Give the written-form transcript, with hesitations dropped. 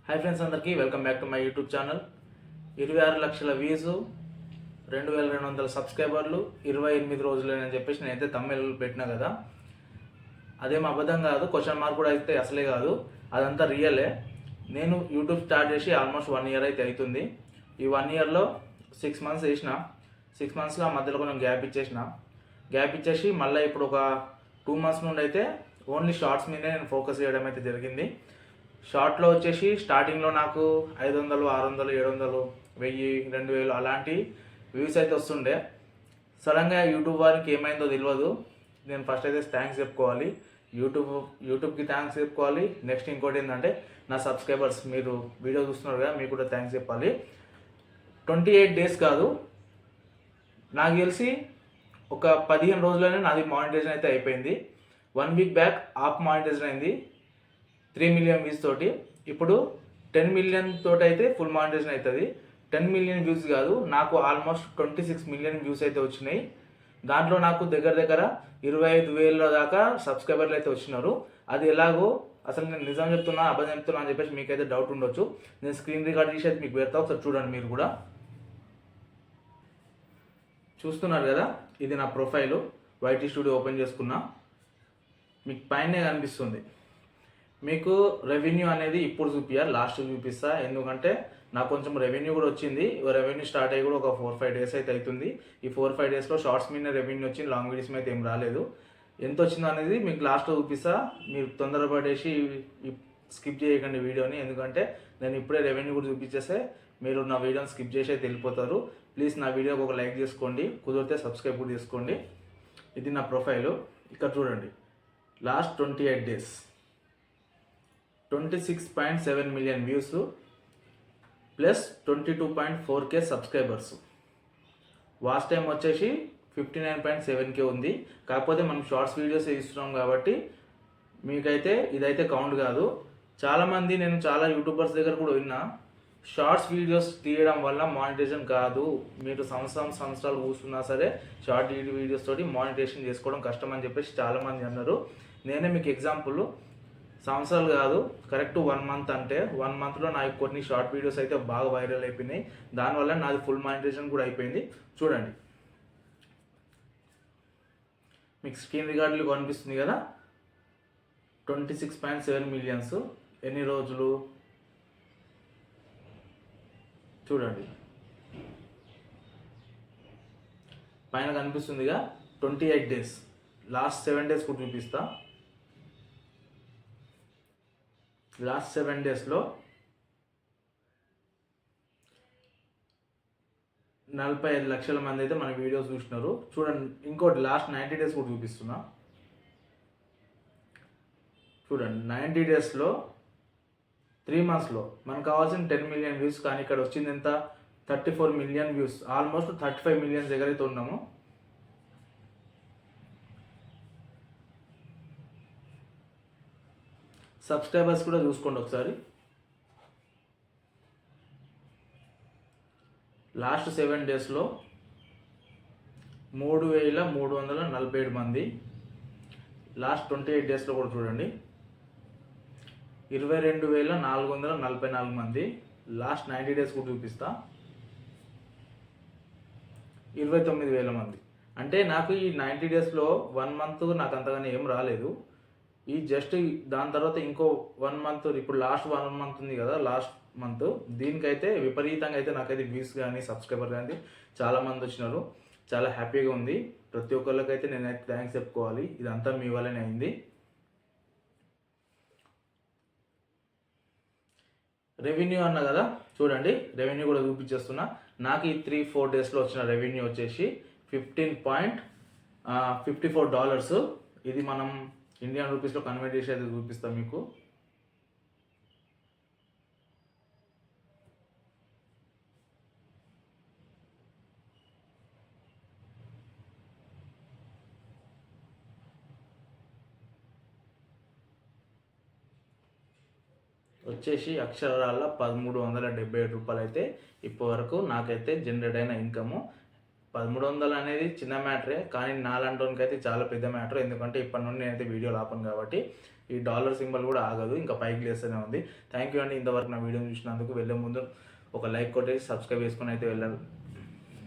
Hi friends, అందరికీ welcome back to my YouTube channel. 26 లక్షల views, 2200 సబ్స్క్రైబర్లు 28 రోజులేనని చెప్పేసి నేనైతే తమిళ్ పెట్టినా కదా. అదేం అబద్ధం కాదు, క్వశ్చన్ మార్క్ కూడా అయితే అసలే కాదు, అదంతా రియలే. నేను యూట్యూబ్ స్టార్ట్ చేసి ఆల్మోస్ట్ 1 ఇయర్ అయితే అవుతుంది. ఈ 1 ఇయర్లో 6 మంత్స్ చేసిన. 6 మంత్స్లో మధ్యలో కొంచెం గ్యాప్ ఇచ్చేసి మళ్ళీ ఇప్పుడు ఒక 2 మంత్స్ నుండి అయితే ఓన్లీ షార్ట్స్ మీదే నేను ఫోకస్ చేయడం అయితే జరిగింది. షార్ట్లో వచ్చేసి స్టార్టింగ్లో నాకు 500, 600, 700, 1000, 2000 అలాంటి వ్యూస్ అయితే వస్తుండే. సడన్గా యూట్యూబ్ వారికి ఏమైందో తెలియదు. నేను ఫస్ట్ అయితే థ్యాంక్స్ చెప్పుకోవాలి, యూట్యూబ్కి థ్యాంక్స్ చెప్పుకోవాలి. నెక్స్ట్ ఇంకోటి ఏంటంటే నా సబ్స్క్రైబర్స్, మీరు వీడియో చూస్తున్నారు కదా, మీకు కూడా థ్యాంక్స్ చెప్పాలి. 28 డేస్ కాదు, నాకు తెలిసి ఒక 15 రోజుల్లోనే నాది మానిటైజేషన్ అయితే అయిపోయింది. 1 వీక్ బ్యాక్ ఆఫ్ మానిటైజేషన్ అయింది 3 మిలియన్ వ్యూస్ తోటి. ఇప్పుడు 10 మిలియన్ తోటి అయితే ఫుల్ మానిటైజేషన్ అవుతుంది. 10 మిలియన్ వ్యూస్ కాదు, నాకు ఆల్మోస్ట్ 26 మిలియన్ వ్యూస్ అయితే వచ్చినాయి. దాంట్లో నాకు దగ్గర 25,000 దాకా సబ్స్క్రైబర్లు అయితే వచ్చినారు. అది ఎలాగో అసలు నేను నిజం చెప్తున్నా అబద్ధం చెప్తున్నా అని చెప్పేసి మీకైతే డౌట్ ఉండొచ్చు. నేను స్క్రీన్ రికార్డ్ చేసి అయితే మీకు పెడతా, ఒకసారి చూడండి. మీరు కూడా చూస్తున్నారు కదా, ఇది నా ప్రొఫైలు. వైటీ స్టూడియో ఓపెన్ చేసుకున్నా, మీకు పైనే కనిపిస్తుంది. మీకు రెవెన్యూ అనేది ఇప్పుడు చూపించాలి, లాస్ట్ చూపిస్తా. ఎందుకంటే నాకు కొంచెం రెవెన్యూ కూడా వచ్చింది. రెవెన్యూ స్టార్ట్ అయ్యి కూడా ఒక 4-5 డేస్ అయితే అవుతుంది. ఈ 4-5 డేస్లో షార్ట్స్ మీద రెవెన్యూ వచ్చింది, లాంగ్ వీడియోస్ మీద ఏం రాలేదు. ఎంత వచ్చిందో అనేది మీకు లాస్ట్లో చూపిస్తా. మీరు తొందరపడేసి స్కిప్ చేయకండి వీడియోని, ఎందుకంటే నేను ఇప్పుడే రెవెన్యూ కూడా చూపించేస్తే మీరు నా వీడియోని స్కిప్ చేసి అయితే వెళ్ళిపోతారు. ప్లీజ్ నా వీడియోకి ఒక లైక్ చేసుకోండి, కుదిరితే సబ్స్క్రైబ్ కూడా చేసుకోండి. ఇది నా ప్రొఫైలు. ఇక్కడ చూడండి, last 28 days 26.7 million views plus 22.4K subscribers. Watch time వచ్చేసి 59.7K ఉంది. కాకపోతే మనం షార్ట్స్ వీడియోస్ ఇస్తున్నాం కాబట్టి మీకైతే ఇదైతే కౌంట్ కాదు. చాలామంది, నేను చాలా యూట్యూబర్స్ దగ్గర కూడా విన్నా, షార్ట్స్ వీడియోస్ తీయడం వల్ల మానిటైజేషన్ కాదు, మీరు సంవత్సరాలు కూర్చున్నా సరే షార్ట్ వీడియోస్ తోటి మానిటైజేషన్ చేసుకోవడం కష్టం అని చెప్పేసి చాలామంది అన్నారు. నేనే మీకు ఎగ్జాంపుల్, సంవత్సరాలు కాదు, కరెక్ట్ 1 మంత్. అంటే 1 మంత్లో నాకు కొన్ని షార్ట్ వీడియోస్ అయితే బాగా వైరల్ అయిపోయినాయి. దానివల్ల నాది ఫుల్ మానిటైజేషన్ కూడా అయిపోయింది. చూడండి, మీకు స్క్రీన్ రికార్డులు కనిపిస్తుంది కదా. 26.7 మిలియన్స్ ఎన్ని రోజులు చూడండి, పైన కనిపిస్తుందిగా 28 డేస్. లాస్ట్ 7 డేస్ కూడా చూపిస్తా. లాస్ట్ 7 డేస్లో 45 లక్షల మంది అయితే మన వీడియోస్ చూసినారు. చూడండి, ఇంకోటి లాస్ట్ 90 డేస్ కూడా చూపిస్తున్నా. చూడండి, 90 డేస్లో 3 మంత్స్లో మనకు కావాల్సిన 10 మిలియన్ వ్యూస్, కానీ ఇక్కడ వచ్చింది ఎంత, 34 మిలియన్ వ్యూస్. ఆల్మోస్ట్ 35 మిలియన్స్ దగ్గర అయితే ఉన్నాము. సబ్స్క్రైబర్స్ కూడా చూసుకోండి ఒకసారి. లాస్ట్ 7 డేస్లో 3,347 మంది. లాస్ట్ 28 డేస్లో కూడా చూడండి, 22,444 మంది. లాస్ట్ 90 డేస్ కూడా చూపిస్తా, 29,000 మంది. అంటే నాకు ఈ 90 డేస్లో 1 మంత్ నాకు అంతగానే ఏం రాలేదు. ఈ జస్ట్ దాని తర్వాత ఇంకో 1 మంత్, ఇప్పుడు లాస్ట్ 1 మంత్ ఉంది కదా, లాస్ట్ మంత్, దీనికైతే విపరీతంగా అయితే నాకైతే వ్యూస్ కానీ సబ్స్క్రైబర్ కానీ చాలామంది వచ్చినారు. చాలా హ్యాపీగా ఉంది. ప్రతి ఒక్కళ్ళకైతే నేనైతే థ్యాంక్స్ చెప్పుకోవాలి. ఇదంతా మీ వల్లనే అయింది. రెవెన్యూ అన్న కదా, చూడండి, రెవెన్యూ కూడా చూపించేస్తున్నా. నాకు ఈ 3-4 డేస్లో వచ్చిన రెవెన్యూ వచ్చేసి $15.54. ఇది మనం ఇండియన్ రూపీస్లో కన్వర్ట్ చేసి అయితే చూపిస్తాం మీకు. వచ్చేసి అక్షరాల 1,377 రూపాయలు అయితే ఇప్పటి వరకు నాకైతే జనరేట్ అయిన ఇన్కము. 1,300 అనేది చిన్న మ్యాటరే, కానీ నాలాంటి అయితే చాలా పెద్ద మ్యాటర్. ఎందుకంటే ఇప్పటి నుండి నేనైతే వీడియోలు ఆపను కాబట్టి ఈ డాలర్ సింబల్ కూడా ఆగదు, ఇంకా పైకి లేస్తూనే ఉంది. థ్యాంక్ యూ అండి ఇంతవరకు నా వీడియో చూసినందుకు. వెళ్ళే ముందు ఒక లైక్ కొట్టేసి సబ్స్క్రైబ్ చేసుకుని అయితే వెళ్ళాలి.